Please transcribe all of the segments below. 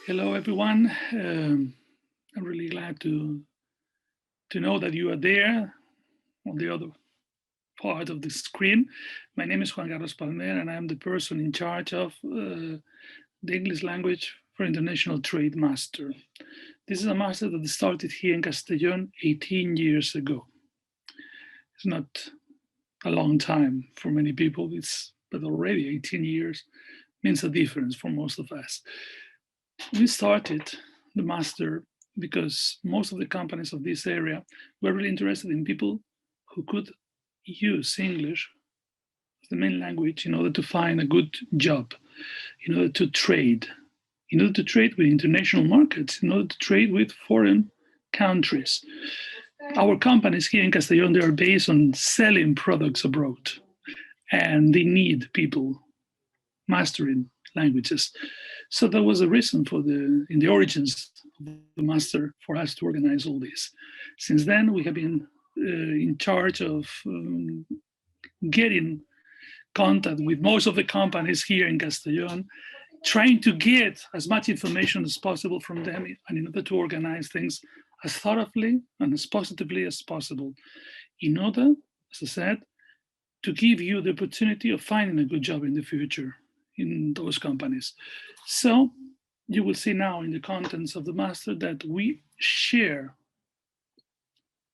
Hello, everyone. I'm really glad to know that you are there on the other part of the screen. My name is Juan Carlos Palmer, and I am the person in charge of the English language for international trade master. This is a master that started here in Castellón 18 years ago. It's not a long time for many people, but already 18 years means a difference for most of us. We started the master because most of the companies of this area were really interested in people who could use English as the main language in order to find a good job, in order to trade with international markets, in order to trade with foreign countries. Our companies here in Castellón, they are based on selling products abroad, and they need people mastering languages. So that was a reason in the origins of the master for us to organize all this. Since then, we have been in charge of getting contact with most of the companies here in Castellón, trying to get as much information as possible from them, and in order to organize things as thoroughly and as positively as possible, in order, as I said, to give you the opportunity of finding a good job in the future in those companies. So you will see now in the contents of the master that we share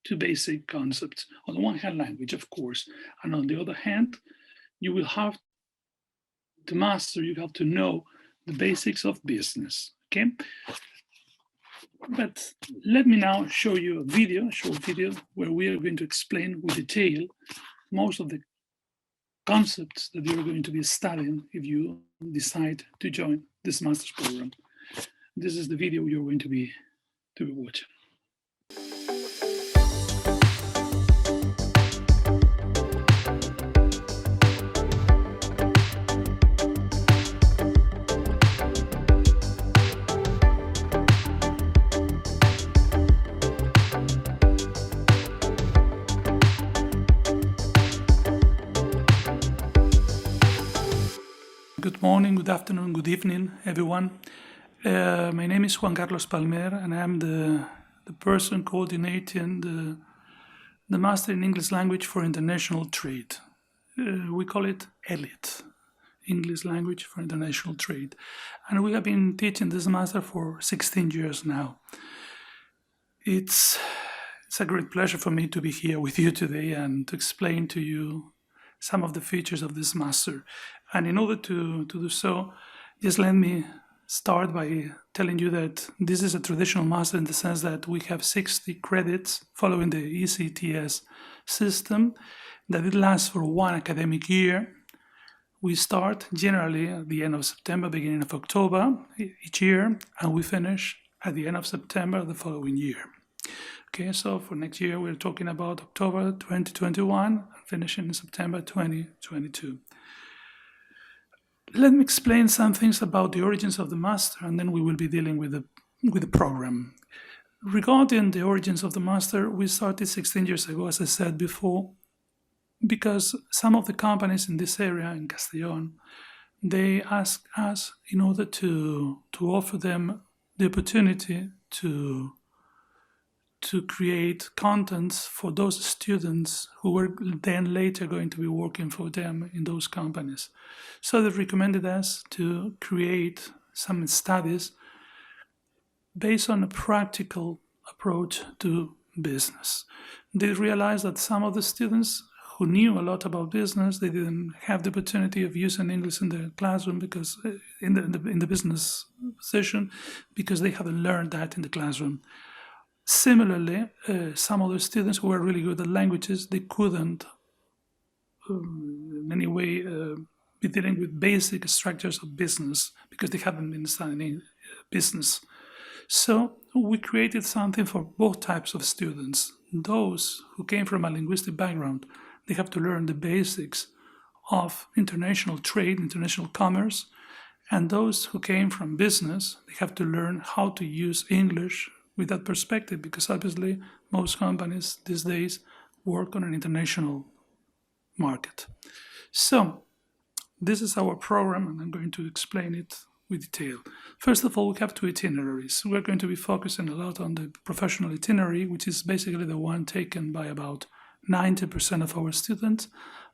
two basic concepts. On the one hand, language, of course, and on the other hand, you will have to master, you have to know the basics of business, okay? But let me now show you a short video, where we are going to explain with detail most of the concepts that you're going to be studying if you decide to join this master's program. This is the video you're going to be watching. Good morning, good afternoon, good evening, everyone. My name is Juan Carlos Palmer, and I am the person coordinating the Master in English Language for International Trade. We call it ELIT, English Language for International Trade. And we have been teaching this master for 16 years now. It's a great pleasure for me to be here with you today and to explain to you some of the features of this master. And in order to do so, just let me start by telling you that this is a traditional master in the sense that we have 60 credits following the ECTS system, that it lasts for one academic year. We start generally at the end of September, beginning of October each year, and we finish at the end of September the following year. Okay, so for next year, we're talking about October 2021 and finishing in September 2022. Let me explain some things about the origins of the master, and then we will be dealing with the program. Regarding the origins of the master, we started 16 years ago, as I said before, because some of the companies in this area, in Castellón, they asked us in order to offer them the opportunity to create contents for those students who were then later going to be working for them in those companies. So they recommended us to create some studies based on a practical approach to business. They realized that some of the students who knew a lot about business, they didn't have the opportunity of using English in the classroom because in the business session, because they haven't learned that in the classroom. Similarly, some of the students who were really good at languages, they couldn't in any way be dealing with basic structures of business because they haven't been studying business. So we created something for both types of students. Those who came from a linguistic background, they have to learn the basics of international trade, international commerce, and those who came from business, they have to learn how to use English with that perspective, because obviously most companies these days work on an international market. So this is our program, and I'm going to explain it with detail. First of all, we have two itineraries. We're going to be focusing a lot on the professional itinerary, which is basically the one taken by about 90% of our students,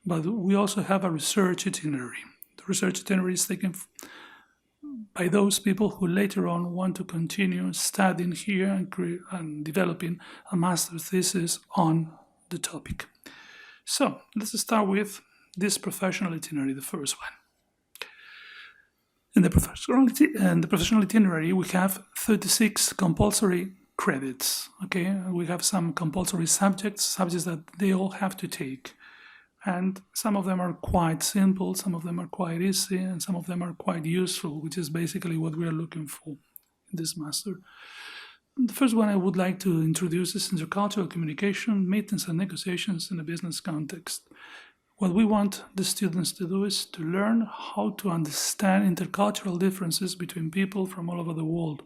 but we also have a research itinerary. The research itinerary is taken by those people who later on want to continue studying here and developing a master's thesis on the topic. So let's start with this professional itinerary, the first one. In the professional itinerary, we have 36 compulsory credits. Okay, we have some compulsory subjects that they all have to take. And some of them are quite simple, some of them are quite easy, and some of them are quite useful, which is basically what we are looking for in this master. The first one I would like to introduce is intercultural communication, meetings and negotiations in a business context. What we want the students to do is to learn how to understand intercultural differences between people from all over the world.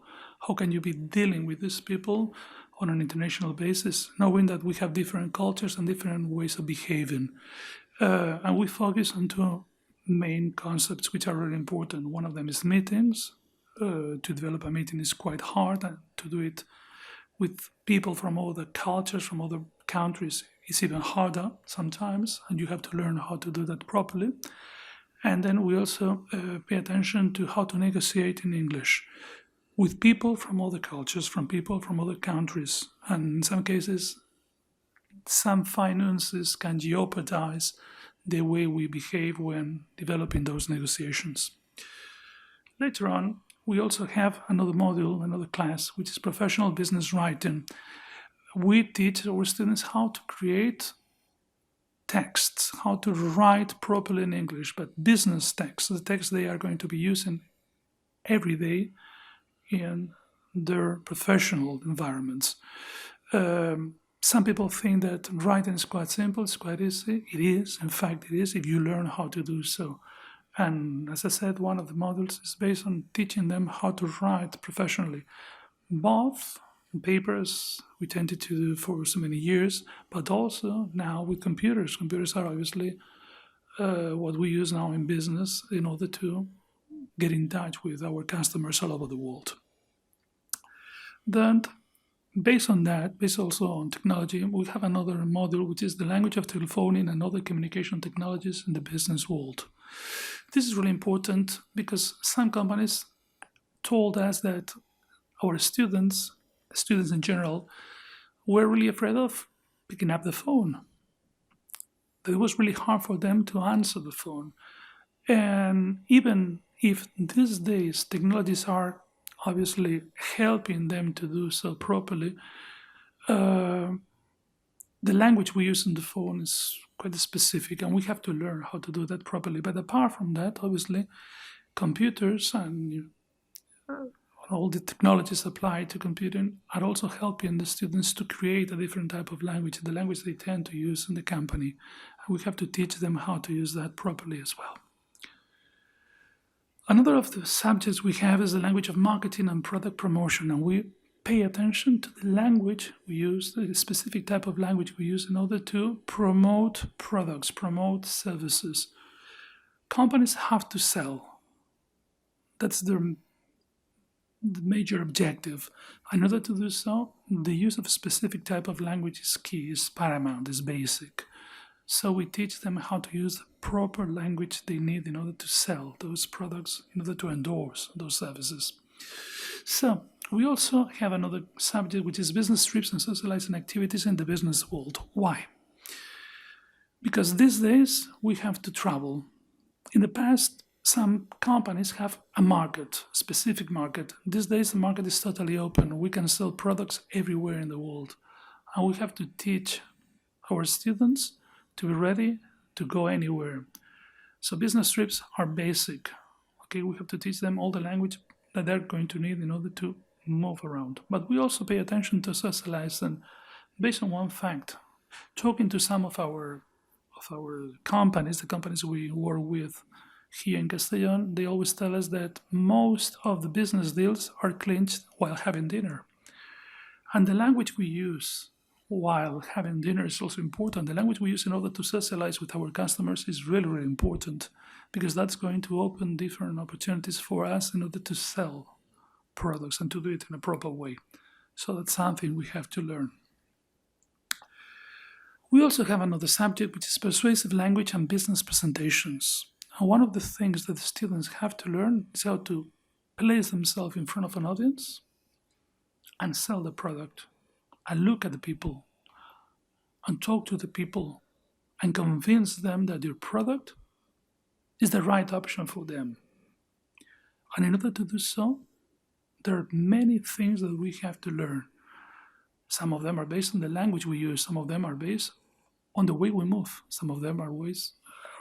How can you be dealing with these people on an international basis, knowing that we have different cultures and different ways of behaving. And we focus on two main concepts which are really important. One of them is meetings. To develop a meeting is quite hard, and to do it with people from other cultures, from other countries, is even harder sometimes, and you have to learn how to do that properly. And then we also pay attention to how to negotiate in English with people from other cultures, from people from other countries. And in some cases, some finances can jeopardize the way we behave when developing those negotiations. Later on, we also have another module, another class, which is professional business writing. We teach our students how to create texts, how to write properly in English, but business texts, the texts they are going to be using every day in their professional environments. Some people think that writing is quite simple, it's quite easy. It is, in fact it is, if you learn how to do so. And as I said, one of the modules is based on teaching them how to write professionally, both in papers we tended to do for so many years, but also now with computers. Computers are obviously what we use now in business in order to get in touch with our customers all over the world. Then, based on that, based also on technology, we have another module, which is the language of telephoning and other communication technologies in the business world. This is really important because some companies told us that our students in general, were really afraid of picking up the phone. That it was really hard for them to answer the phone. And even if these days technologies are obviously helping them to do so properly, the language we use on the phone is quite specific, and we have to learn how to do that properly. But apart from that, obviously, computers and all the technologies applied to computing are also helping the students to create a different type of language, the language they tend to use in the company. And we have to teach them how to use that properly as well. Another of the subjects we have is the language of marketing and product promotion, and we pay attention to the language we use, the specific type of language we use in order to promote products, promote services. Companies have to sell. That's the major objective. In order to do so, the use of a specific type of language is key, is paramount, is basic. So we teach them how to use the proper language they need in order to sell those products, in order to endorse those services. So we also have another subject, which is business trips and socializing activities in the business world. Why? Because these days we have to travel. In the past, some companies have a market, a specific market. These days the market is totally open. We can sell products everywhere in the world. And we have to teach our students to be ready to go anywhere. So business trips are basic. Okay, we have to teach them all the language that they're going to need in order to move around. But we also pay attention to socialize, and based on one fact, talking to some of our companies, the companies we work with here in Castellón, they always tell us that most of the business deals are clinched while having dinner. And the language we use while having dinner is also important, the language we use in order to socialize with our customers is really, really important, because that's going to open different opportunities for us in order to sell products and to do it in a proper way. So that's something we have to learn. We also have another subject, which is persuasive language and business presentations. And one of the things that the students have to learn is how to place themselves in front of an audience and sell the product and look at the people and talk to the people and convince them that your product is the right option for them. And in order to do so, there are many things that we have to learn. Some of them are based on the language we use. Some of them are based on the way we move. Some of them are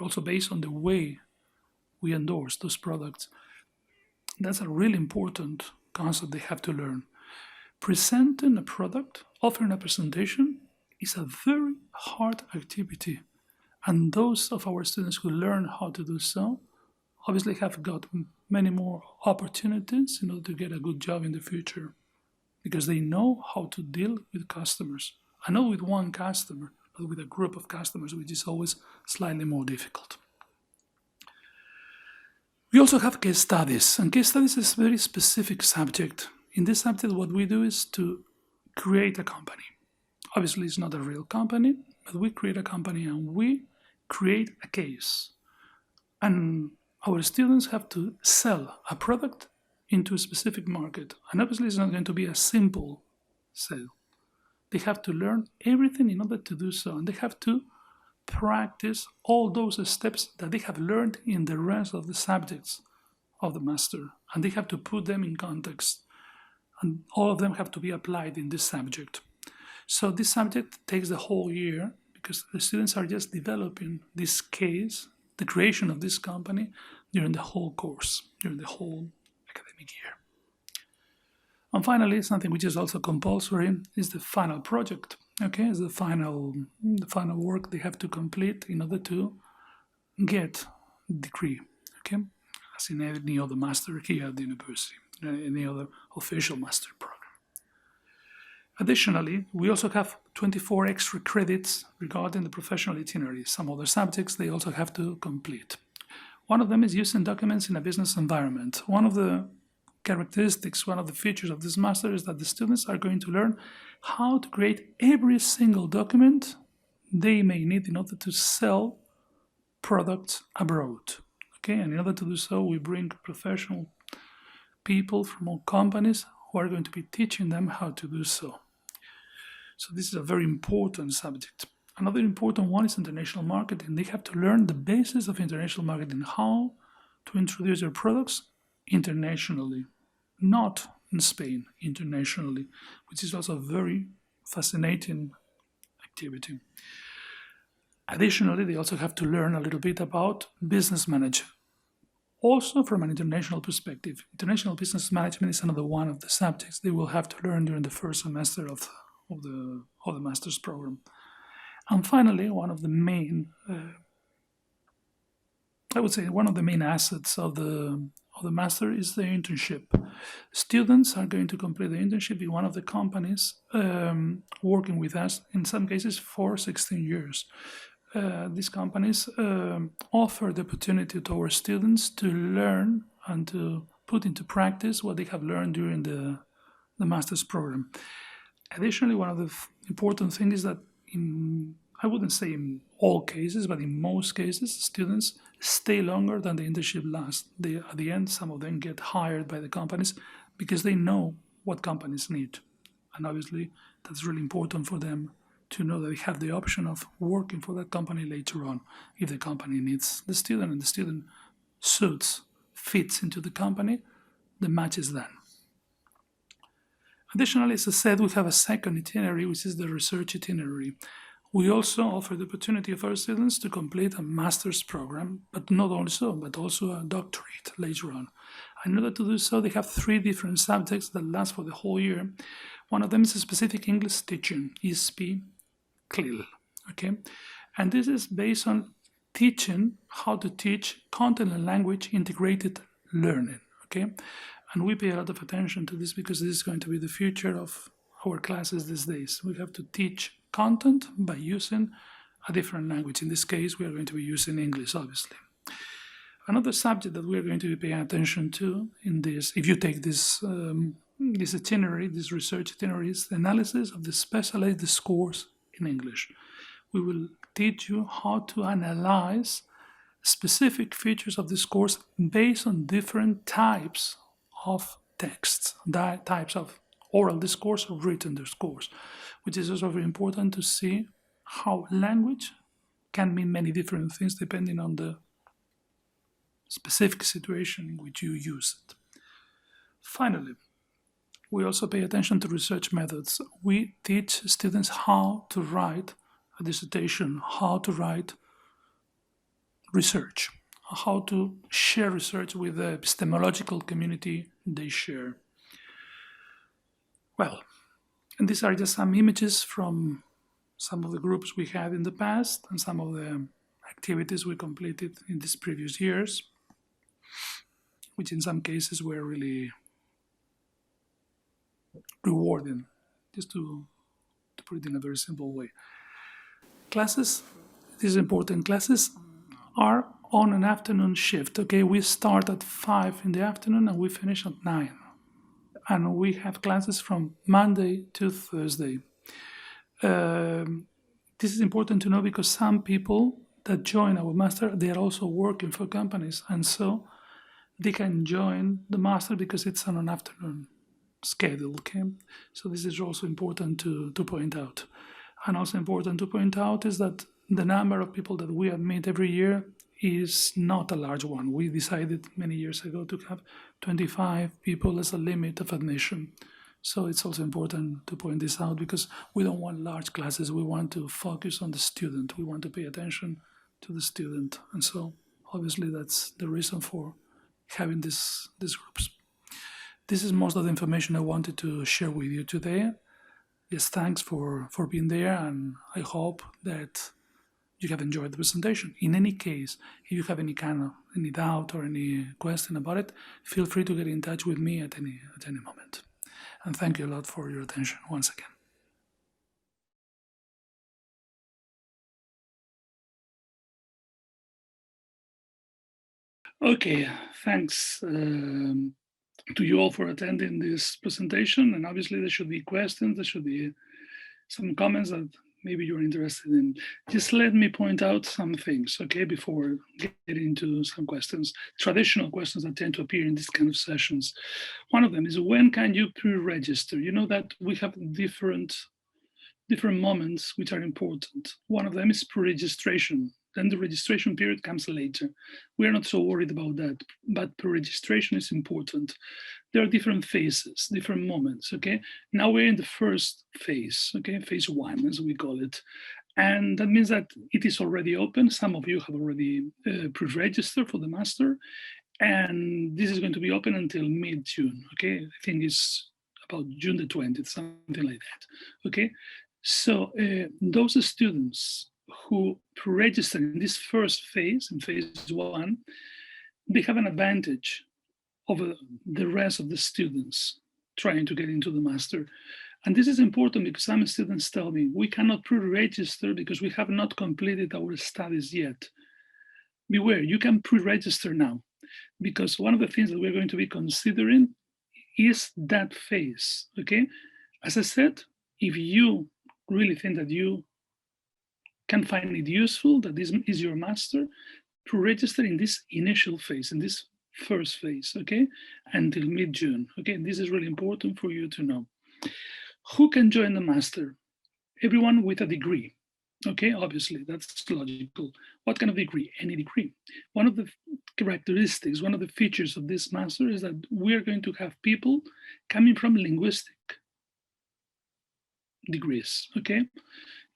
also based on the way we endorse those products. That's a really important concept they have to learn. Presenting a product, offering a presentation, is a very hard activity. And those of our students who learn how to do so obviously have got many more opportunities in order to get a good job in the future, because they know how to deal with customers. And not with one customer, but with a group of customers, which is always slightly more difficult. We also have case studies, and case studies is a very specific subject. In this subject, what we do is to create a company. Obviously, it's not a real company, but we create a company and we create a case. And our students have to sell a product into a specific market. And obviously, it's not going to be a simple sale. They have to learn everything in order to do so. And they have to practice all those steps that they have learned in the rest of the subjects of the master. And they have to put them in context. And all of them have to be applied in this subject. So this subject takes the whole year, because the students are just developing this case, the creation of this company, during the whole course, during the whole academic year. And finally, something which is also compulsory is the final project. Okay, it's the final work they have to complete in order to get the degree. Okay, as in any other master here at the university, any other official master program. Additionally, we also have 24 extra credits regarding the professional itinerary. Some other subjects they also have to complete. One of them is using documents in a business environment. One of the characteristics, one of the features of this master is that the students are going to learn how to create every single document they may need in order to sell products abroad. Okay, and in order to do so, we bring professional people from all companies who are going to be teaching them how to do so. So this is a very important subject. Another important one is international marketing. They have to learn the basis of international marketing, how to introduce their products internationally, not in Spain, internationally, which is also a very fascinating activity. Additionally, they also have to learn a little bit about business management. Also from an international perspective, international business management is another one of the subjects they will have to learn during the first semester of the master's program. And finally, one of the main, one of the main assets of the master is the internship. Students are going to complete the internship in one of the companies working with us, in some cases for 16 years. These companies offer the opportunity to our students to learn and to put into practice what they have learned during the master's program. Additionally, one of the important things is that I wouldn't say in all cases, but in most cases, students stay longer than the internship lasts. At the end, some of them get hired by the companies because they know what companies need. And obviously, that's really important for them to know that they have the option of working for that company later on if the company needs the student and the student fits into the company, the match is done. Additionally, as I said, we have a second itinerary, which is the research itinerary. We also offer the opportunity of our students to complete a master's program, but not only so, but also a doctorate later on. In order to do so, they have 3 different subjects that last for the whole year. One of them is a specific English teaching, ESP CLIL, okay? And this is based on teaching how to teach content and language integrated learning, okay? And we pay a lot of attention to this because this is going to be the future of our classes these days. We have to teach content by using a different language. In this case, we are going to be using English, obviously. Another subject that we're going to be paying attention to in this, if you take this this itinerary, this research itinerary, is the analysis of the specialized discourse in English. We will teach you how to analyze specific features of discourse based on different types of texts, types of oral discourse or written discourse, which is also very important to see how language can mean many different things depending on the specific situation in which you use it. Finally, we also pay attention to research methods. We teach students how to write a dissertation, how to write research, how to share research with the epistemological community they share. Well, and these are just some images from some of the groups we had in the past and some of the activities we completed in these previous years, which in some cases were really rewarding, just to put it in a very simple way. Classes, these important classes, are on an afternoon shift. Okay, we start at 5 in the afternoon and we finish at 9. And we have classes from Monday to Thursday. This is important to know because some people that join our master, they are also working for companies, and so they can join the master because it's on an afternoon schedule. Okay, so this is also important to point out. And also important to point out is that the number of people that we admit every year is not a large one. We decided many years ago to have 25 people as a limit of admission. So it's also important to point this out because we don't want large classes. We want to focus on the student. We want to pay attention to the student. And so obviously that's the reason for having these groups. This is most of the information I wanted to share with you today. Yes, thanks for being there, and I hope that you have enjoyed the presentation. In any case, if you have any doubt or any question about it, feel free to get in touch with me at any moment. And thank you a lot for your attention once again. Okay, thanks to you all for attending this presentation. And obviously there should be questions, there should be some comments that maybe you're interested in. Just let me point out some things, okay, before getting into some questions, traditional questions that tend to appear in these kind of sessions. One of them is, when can you pre-register? You know that we have different moments which are important. One of them is pre-registration. Then the registration period comes later. We're not so worried about that, but pre-registration is important. There are different phases, different moments, okay? Now we're in the first phase, okay? Phase 1, as we call it. And that means that it is already open. Some of you have already pre-registered for the master. And this is going to be open until mid-June, okay? I think it's about June the 20th, something like that, okay? So those students who pre-register in this first phase, in phase 1, they have an advantage over the rest of the students trying to get into the master. And this is important because some students tell me, we cannot pre-register because we have not completed our studies yet. Beware, you can pre-register now, because one of the things that we're going to be considering is that phase, okay? As I said, if you really think that you can find it useful, that this is your master, pre-register in this initial phase, in this first phase, okay, until mid-June, okay? This is really important for you to know. Who can join the master? Everyone with a degree, okay? Obviously, that's logical. What kind of degree? Any degree. One of the characteristics, one of the features of this master is that we're going to have people coming from linguistic degrees, okay?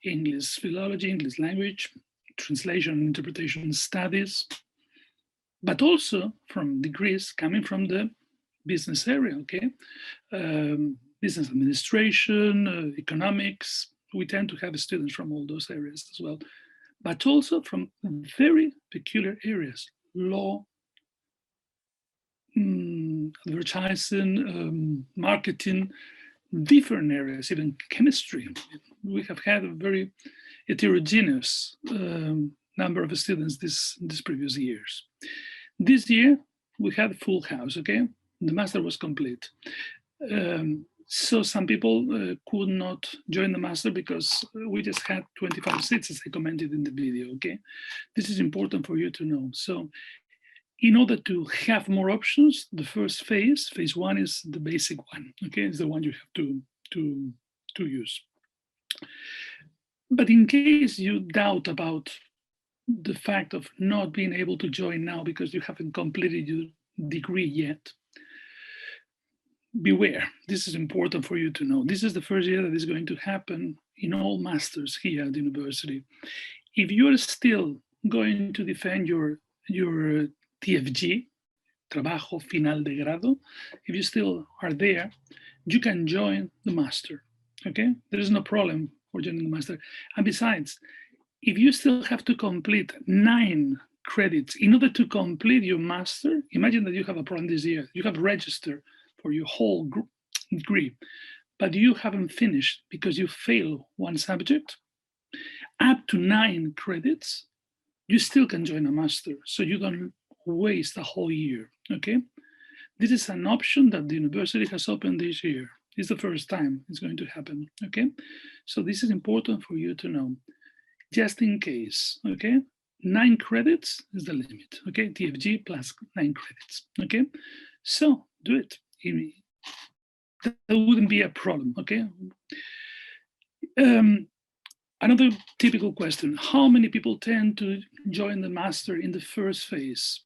English philology, English language, translation and interpretation studies, but also from degrees coming from the business area, okay? Business administration, economics. We tend to have students from all those areas as well, but also from very peculiar areas, law, advertising, marketing, different areas, even chemistry. We have had a very heterogeneous number of students this previous years. This year, we had a full house, okay? The master was complete. So some people could not join the master because we just had 25 seats, as I commented in the video, okay? This is important for you to know. So in order to have more options, the first phase one is the basic one, okay? It's the one you have to use. But in case you doubt about the fact of not being able to join now because you haven't completed your degree yet, beware. This is important for you to know. This is the first year that is going to happen in all masters here at the university. If you are still going to defend your TFG, Trabajo Final de Grado, if you still are there, you can join the master, okay? There is no problem for joining the master. And besides, if you still have to complete 9 credits in order to complete your master, imagine that you have a problem this year. You have registered for your whole degree, but you haven't finished because you fail one subject, up to 9 credits, you still can join a master. So you don't waste a whole year, okay? This is an option that the university has opened this year. It's the first time it's going to happen, okay? So this is important for you to know, just in case, okay? 9 credits is the limit, okay? TFG plus 9 credits, okay? So do it. That wouldn't be a problem, okay? Another typical question, how many people tend to join the master in the first phase?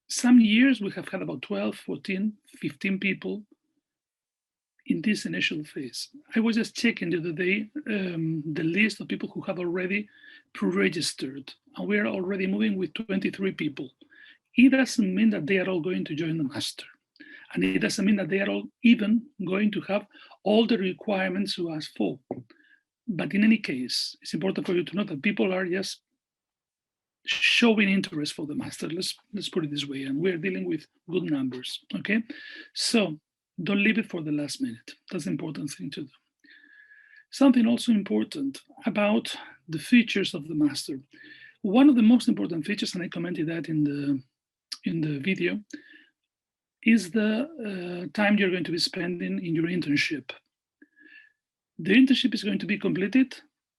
Some years we have had about 12, 14, 15 people in this initial phase. I was just checking the other day the list of people who have already pre-registered, and we are already moving with 23 people. It doesn't mean that they are all going to join the master. And it doesn't mean that they are all even going to have all the requirements you ask for. But in any case, it's important for you to know that people are just showing interest for the master. Let's put it this way, and we're dealing with good numbers, okay? So don't leave it for the last minute. That's the important thing to do. Something also important about the features of the master. One of the most important features, and I commented that in the video, is the time you're going to be spending in your internship. The internship is going to be completed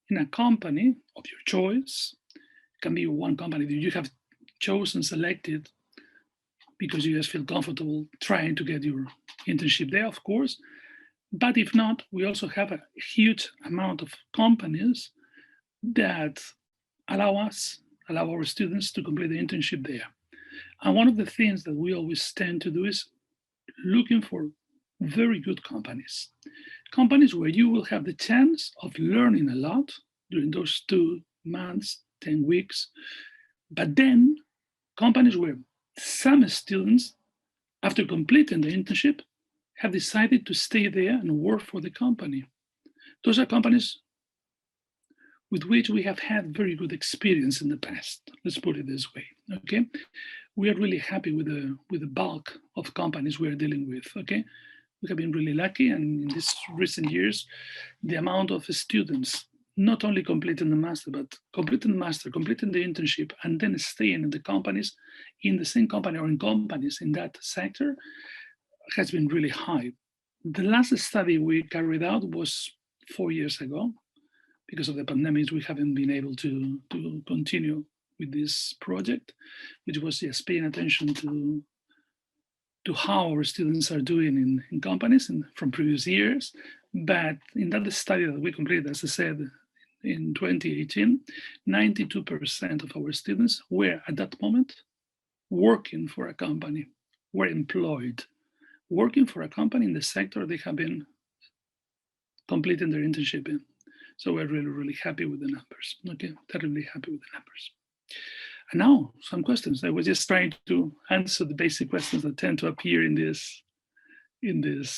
in a company of your choice. It can be one company that you have chosen, selected, because you just feel comfortable trying to get your internship there, of course. But if not, we also have a huge amount of companies that allow our students to complete the internship there. And one of the things that we always tend to do is looking for very good companies. Companies where you will have the chance of learning a lot during those 2 months, 10 weeks. But then companies where some students, after completing the internship, have decided to stay there and work for the company. Those are companies with which we have had very good experience in the past. Let's put it this way, okay? We are really happy with the bulk of companies we are dealing with, okay? We have been really lucky, and in these recent years, the amount of students not only completing the master, but completing the master, completing the internship, and then staying in the companies, in the same company or in companies in that sector, has been really high. The last study we carried out was 4 years ago. Because of the pandemic, we haven't been able to continue with this project, which was just paying attention to how our students are doing in companies and from previous years. But in that study that we completed, as I said, in 2018, 92% of our students were at that moment working for a company, were employed, working for a company in the sector they have been completing their internship in. So we're really, really happy with the numbers. Okay, terribly happy with the numbers. And now some questions. I was just trying to answer the basic questions that tend to appear in this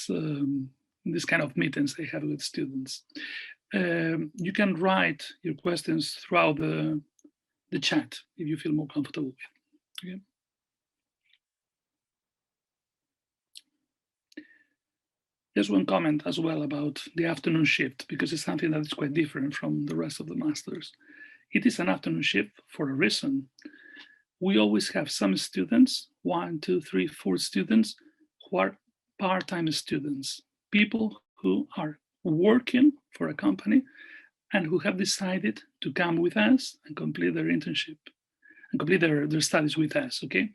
kind of meetings I have with students. You can write your questions throughout the chat if you feel more comfortable with. Okay. Just one comment as well about the afternoon shift, because it's something that is quite different from the rest of the masters. It is an afternoon shift for a reason. We always have some students, 1, 2, 3, 4 students, who are part-time students, people who are working for a company and who have decided to come with us and complete their internship and complete their studies with us, okay?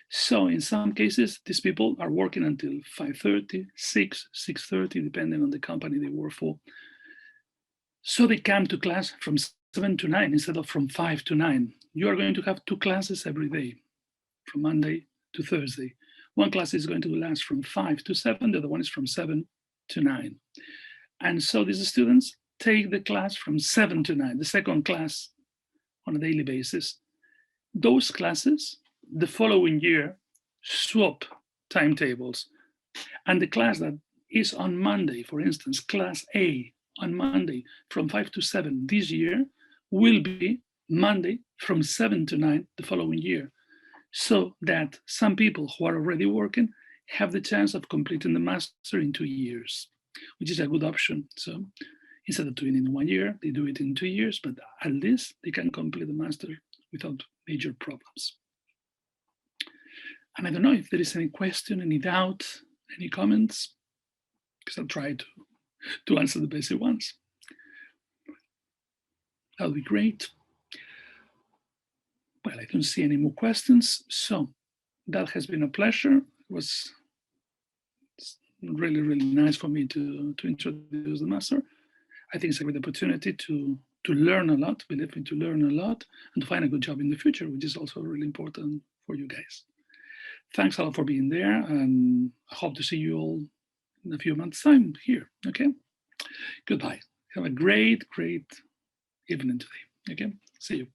So in some cases, these people are working until 5:30, 6, 6:30, depending on the company they work for. So they come to class from 7 to 9 instead of from 5 to 9. You are going to have 2 classes every day, from Monday to Thursday. One class is going to last from 5 to 7, the other one is from 7 to 9. And so these students take the class from 7 to 9, the second class on a daily basis. Those classes, the following year, swap timetables. And the class that is on Monday, for instance, class A on Monday from 5 to 7 this year, will be Monday from 7 to 9 the following year. So that some people who are already working have the chance of completing the master in 2 years, which is a good option. So instead of doing it in 1 year, they do it in 2 years, but at least they can complete the master without major problems. And I don't know if there is any question, any doubt, any comments, because I'll try to answer the basic ones. That'll be great. Well, I don't see any more questions. So that has been a pleasure. It was really, really nice for me to introduce the master. I think it's a great opportunity to learn a lot, believe me, to learn a lot and to find a good job in the future, which is also really important for you guys. Thanks a lot for being there, and I hope to see you all in a few months' time here, okay? Goodbye. Have a great, great evening today, okay? See you.